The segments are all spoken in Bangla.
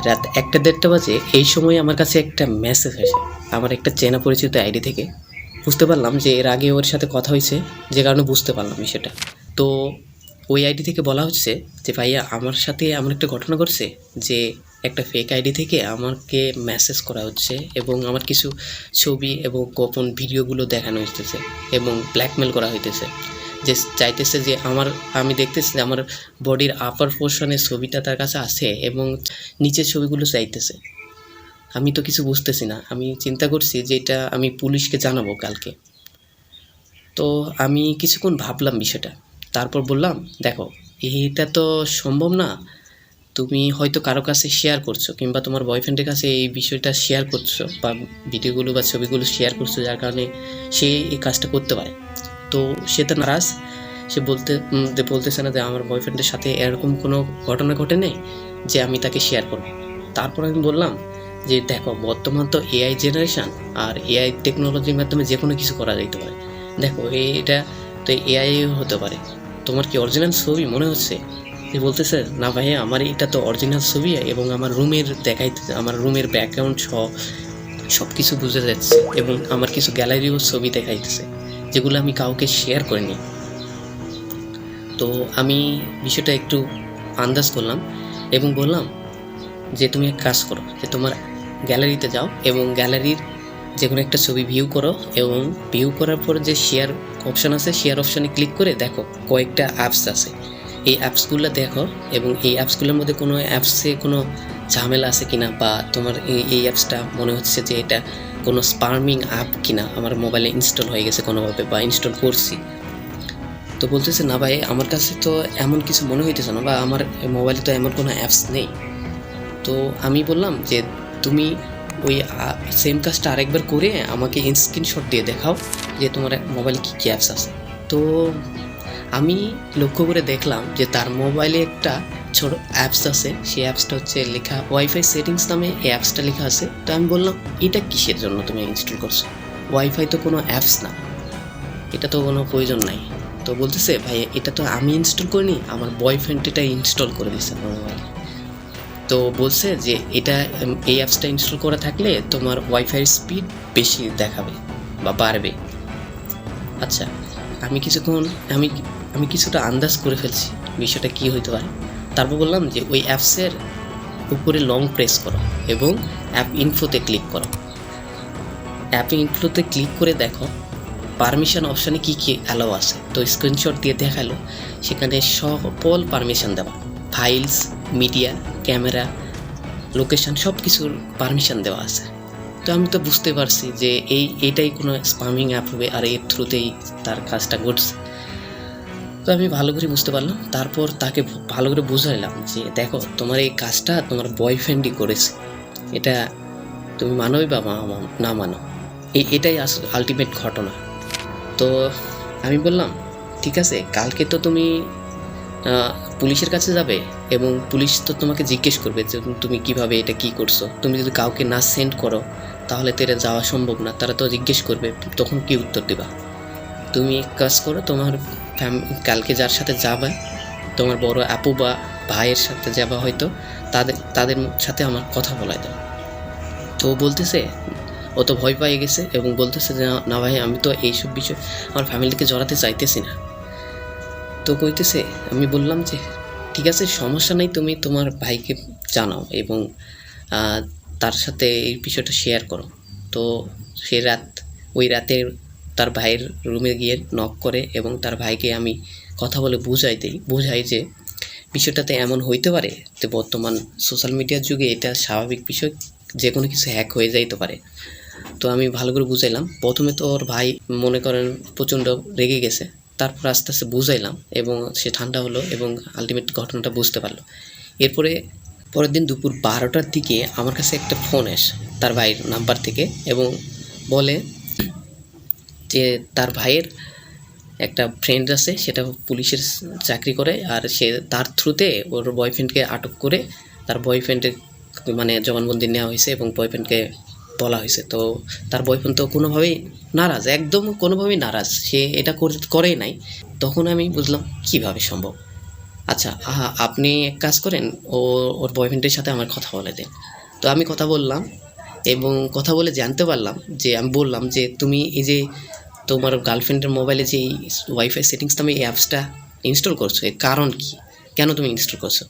রাত ১টা-১.৫টা বাজে এই সময় আমার কাছে একটা মেসেজ আসে আমার একটা চেনা পরিচিত আইডি থেকে। বুঝতে পারলাম যে এর আগে ওর সাথে কথা হয়েছে, যে কারণে বুঝতে পারলাম বিষয়টা। তো ওই আইডি থেকে বলা হচ্ছে যে ভাইয়া আমার সাথে এমন একটা ঘটনা ঘটছে যে একটা ফেক আইডি থেকে আমাকে মেসেজ করা হচ্ছে এবং আমার কিছু ছবি এবং গোপন ভিডিওগুলো দেখানো হইতেছে এবং ব্ল্যাকমেল করা হইতেছে, যে চাইতেছে যে আমি দেখতেছি যে আমার বডির আপার পোর্শনের ছবিটা তার কাছে আছে এবং নিচের ছবিগুলো চাইতেছে। আমি তো কিছু বুঝতেছি না। আমি চিন্তা করছি যে এটা আমি পুলিশকে জানাবো কালকে। তো আমি কিছুক্ষণ ভাবলাম বিষয়টা, তারপর বললাম দেখো এটা তো সম্ভব না। তুমি হয়তো কারো কাছে শেয়ার করছো কিংবা তোমার বয়ফ্রেন্ডের কাছে এই বিষয়টা শেয়ার করছো বা ভিডিওগুলো বা ছবিগুলো শেয়ার করছো, যার কারণে সে এই কাজটা করতে পারে। তো সে তো নারাজ, সে বলতেছে না যে আমার বয়ফ্রেন্ডের সাথে এরকম কোনো ঘটনা ঘটে নেই যে আমি তাকে শেয়ার করব। তারপর আমি বললাম যে দেখো বর্তমান তো এআই জেনারেশান, আর এআই টেকনোলজির মাধ্যমে যে কোনো কিছু করা যেতে পারে। দেখো এটা তো এআই হতে পারে, তোমার কি অরিজিনাল ছবি মনে হচ্ছে? সে বলতেছে না ভাইয়া আমার এটা তো অরিজিনাল ছবি এবং আমার রুমের দেখাইতেছে, আমার রুমের ব্যাকগ্রাউন্ড সব কিছু বোঝা যাচ্ছে এবং আমার কিছু গ্যালারিও ছবি দেখাইতেছে যেগুলো আমি কাউকে শেয়ার করিনি। তো আমি বিষয়টা একটু আন্দাজ করলাম এবং বললাম যে তুমি এক কাজ করো, যে তোমার গ্যালারিতে যাও এবং গ্যালারির যে কোনো একটা ছবি ভিউ করো এবং ভিউ করার পর যে শেয়ার অপশান আছে, শেয়ার অপশানে ক্লিক করে দেখো কয়েকটা অ্যাপস আছে। এই অ্যাপসগুলো দেখো এবং এই অ্যাপসগুলোর মধ্যে কোনো অ্যাপসে কোনো ঝামেলা আছে কিনা, বা তোমার এই অ্যাপসটা মনে হচ্ছে যে এটা কোনো স্পামিং অ্যাপ কিনা, আমার মোবাইলে ইনস্টল হয়ে গেছে কোনোভাবে বা ইনস্টল করছি। তো বলতেছে না ভাই আমার কাছে তো এমন কিছু মনে হইতেছে না, বা আমার মোবাইলে তো এমন কোনো অ্যাপস নেই। তো আমি বললাম যে তুমি ওই সেম কাজটা আরেকবার করে আমাকে স্ক্রিনশট দিয়ে দেখাও যে তোমার মোবাইলে কী কী অ্যাপস আছে। তো আমি লক্ষ্য করে দেখলাম যে তার মোবাইলে একটা ছোট অ্যাপস আছে, সেই অ্যাপসটা হচ্ছে লেখা ওয়াইফাই সেটিংস নামে এই অ্যাপসটা লেখা আছে। তো আমি বললাম এটা কিসের জন্য তুমি ইনস্টল করছো? ওয়াইফাই তো কোনো অ্যাপস না, এটা তো কোনো প্রয়োজন নাই। তো বলতেছে ভাই এটা তো আমি ইনস্টল করিনি, আমার বয়ফ্রেন্ড এটা ইনস্টল করে দিয়েছে আমার মোবাইলে। তো বলছে যে এটা এই অ্যাপসটা ইনস্টল করা থাকলে তোমার ওয়াইফাইয়ের স্পিড বেশি দেখাবে বা বাড়বে। আচ্ছা, আমি কিছুক্ষণ আমি আমি কিছুটা আন্দাজ করে ফেলছি বিষয়টা কী হইতে পারে। তারপর বললাম যে ওই অ্যাপসের উপরে লং প্রেস করো এবং অ্যাপ ইনফোতে ক্লিক করো। অ্যাপ ইনফোতে ক্লিক করে দেখো পারমিশন অপশানে কী কী অ্যালাউ আছে। তো স্ক্রিনশট দিয়ে দেখালো সেখানে সকল পারমিশন দেওয়া, ফাইলস, মিডিয়া, ক্যামেরা, লোকেশান সব কিছুর পারমিশন দেওয়া আছে। তো আমি তো বুঝতে পারছি যে এইটাই কোনো স্পামিং অ্যাপ হবে আর এর থ্রুতেই তার কাজটা ঘটছে। তো আমি ভালো করে বুঝতে পারলাম। তারপর তাকে ভালো করে বুঝাইলাম যে দেখো তোমার এই কাজটা তোমার বয়ফ্রেন্ডই করেছে, এটা তুমি মানোই বা না মানো, এটাই আসলে আলটিমেট ঘটনা। তো আমি বললাম ঠিক আছে কালকে তো তুমি পুলিশের কাছে যাবে এবং পুলিশ তো তোমাকে জিজ্ঞেস করবে যে তুমি কিভাবে এটা কি করছো। তুমি যদি কাউকে না সেন্ড করো তাহলে তো এটা যাওয়া সম্ভব না, তারা তো জিজ্ঞেস করবে, তখন কি উত্তর দেবা? তুমি এক কাজ করো, তোমার কালকে যার সাথে যাবে, তোমার বড় আপু বা ভাইয়ের সাথে যাবা হয়তো, তাদের সাথে আমার কথা বলাই দাও। তো বলতেছে ও তো ভয় পেয়ে গেছে এবং বলতেছে যে না ভাই আমি তো এইসব বিষয় আমার ফ্যামিলিকে জড়াতে চাইতেছি না। তো কইতেছে, আমি বললাম যে ঠিক আছে সমস্যা নেই, তুমি তোমার ভাইকে জানাও এবং তার সাথে এই বিষয়টা শেয়ার করো। তো সে ওই রাতে তার ভাইয়ের রুমে গিয়ে নক করে এবং তার ভাইকে আমি কথা বলে বোঝাই যে বিষয়টাতে এমন হইতে পারে যে বর্তমান সোশ্যাল মিডিয়ার যুগে এটা স্বাভাবিক বিষয়, যে কোনো কিছু হ্যাক হয়ে যাইতে পারে। তো আমি ভালো করে বুঝাইলাম। প্রথমে তো ওর ভাই মনে করেন প্রচণ্ড রেগে গেছে, তারপর আস্তে আস্তে বুঝাইলাম এবং সে ঠান্ডা হলো এবং আলটিমেট ঘটনাটা বুঝতে পারলো। এরপরে পরের দিন দুপুর 12টার দিকে আমার কাছে একটা ফোন আসে তার ভাইয়ের নাম্বার থেকে এবং বলে যে তার ভাইয়ের একটা ফ্রেন্ড আছে, সেটা পুলিশের চাকরি করে, আর সে তার থ্রুতে ওর বয়ফ্রেন্ডকে আটক করে তার বয়ফ্রেন্ডের মানে জবানবন্দি নেওয়া হয়েছে এবং বয়ফ্রেন্ডকে বলা হয়েছে। তো তার বয়ফ্রেন্ড তো কোনোভাবেই নারাজ, একদম কোনোভাবেই নারাজ, সে এটা করেই নাই। তখন আমি বুঝলাম কীভাবে সম্ভব। আচ্ছা, আপনি এক কাজ করেন, ওর বয়ফ্রেন্ডের সাথে আমার কথা বলে দিন। তো আমি কথা বললাম এবং কথা বলে জানতে পারলাম যে, আমি বললাম যে, তুমি এই যে তোমার গার্লফ্রেন্ডের মোবাইলে যে এই ওয়াইফাই সেটিংস নামে এই অ্যাপসটা ইনস্টল করছো, এর কারণ কী? কেন তুমি ইনস্টল করছো?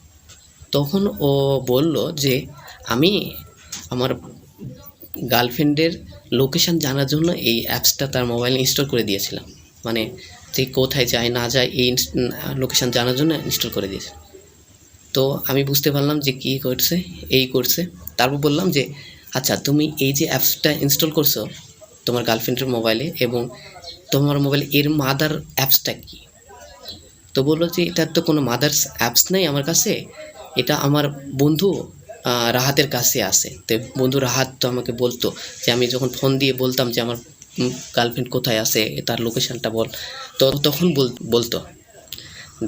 তখন ও বলল যে, আমি আমার গার্লফ্রেন্ডের লোকেশান জানার জন্য এই অ্যাপসটা তার মোবাইলে ইনস্টল করে দিয়েছিলাম। মানে যে কোথায় যায় না যায় এই লোকেশান জানার জন্য ইনস্টল করে দিয়েছে। তো আমি বুঝতে পারলাম যে কী করছে, এই করছে। তারপর বললাম যে, আচ্ছা তুমি এই যে অ্যাপসটা ইনস্টল করছো তোমার গার্লফ্রেন্ডের মোবাইলে এবং তোমার মোবাইলে, এর মাদার অ্যাপসটা কী? তো বললো যে, এটার তো কোনো মাদার্স অ্যাপস নেই আমার কাছে, এটা আমার বন্ধু রাহাতের কাছে আছে। তো বন্ধু রাহাত তো আমাকে বলতো যে, আমি যখন ফোন দিয়ে বলতাম যে আমার গার্লফ্রেন্ড কোথায় আছে, তার লোকেশানটা বল, তো তখন বলতো।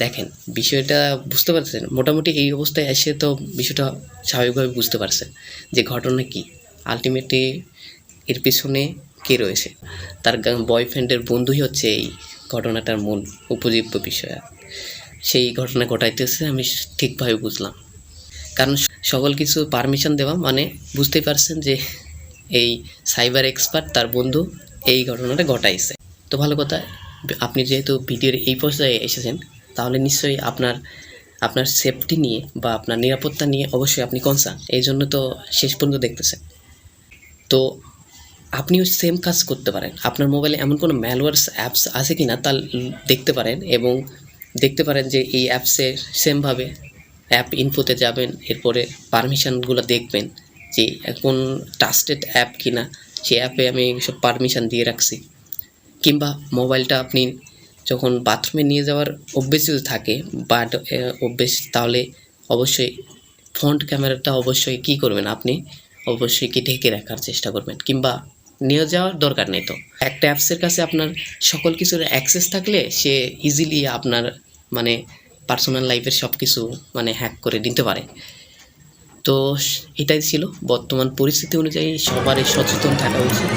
দেখেন, বিষয়টা বুঝতে পারছেন? মোটামুটি এই অবস্থায় এসে তো বিষয়টা স্বাভাবিকভাবে বুঝতে পারছেন যে ঘটনা কী। আলটিমেটলি এর পেছনে কে রয়েছে? তার বয়ফ্রেন্ডের বন্ধুই হচ্ছে এই ঘটনাটার মূল উপজীব্য বিষয়। সেই ঘটনা ঘটাইতেছে আমি ঠিকভাবে বুঝলাম। কারণ সকল কিছু পারমিশন দেওয়া মানে বুঝতেই পারছেন যে এই সাইবার এক্সপার্ট তার বন্ধু এই ঘটনাটা ঘটাইছে। তো ভালো কথা, আপনি যেহেতু ভিডিওর এই পর্যায়ে এসেছেন, তাহলে নিশ্চয়ই আপনার সেফটি নিয়ে বা আপনার নিরাপত্তা নিয়ে অবশ্যই আপনি কনসার্ন, এই জন্য তো শেষ পর্যন্ত দেখতেছেন। তো আপনিও সেম কাজ করতে পারেন। আপনার মোবাইলে এমন কোনো ম্যালওয়্যারস অ্যাপস আছে কি না তা দেখতে পারেন এবং দেখতে পারেন যে এই অ্যাপসের সেমভাবে অ্যাপ ইনফোতে যাবেন, এরপরে পারমিশনগুলো দেখবেন যে কোন ট্রাস্টেড অ্যাপ কি না, সেই অ্যাপে আমি সব পারমিশন দিয়ে রাখছি। কিংবা মোবাইলটা আপনি যখন বাথরুমে নিয়ে যাওয়ার অভ্যেস যদি থাকে বাট অভ্যেস, তাহলে অবশ্যই ফ্রন্ট ক্যামেরাটা অবশ্যই কী করবেন, আপনি অবশ্যই কি ঢেকে রাখার চেষ্টা করবেন, কিংবা নিয়ে যাওয়ার দরকার নেই। তো একটা অ্যাপসের কাছে আপনার সকল কিছুর অ্যাক্সেস থাকলে সে ইজিলি আপনার মানে পার্সোনাল লাইফের সব কিছু মানে হ্যাক করে নিতে পারে। তো এটাই ছিল বর্তমান পরিস্থিতি অনুযায়ী সবারই সচেতন থাকা উচিত।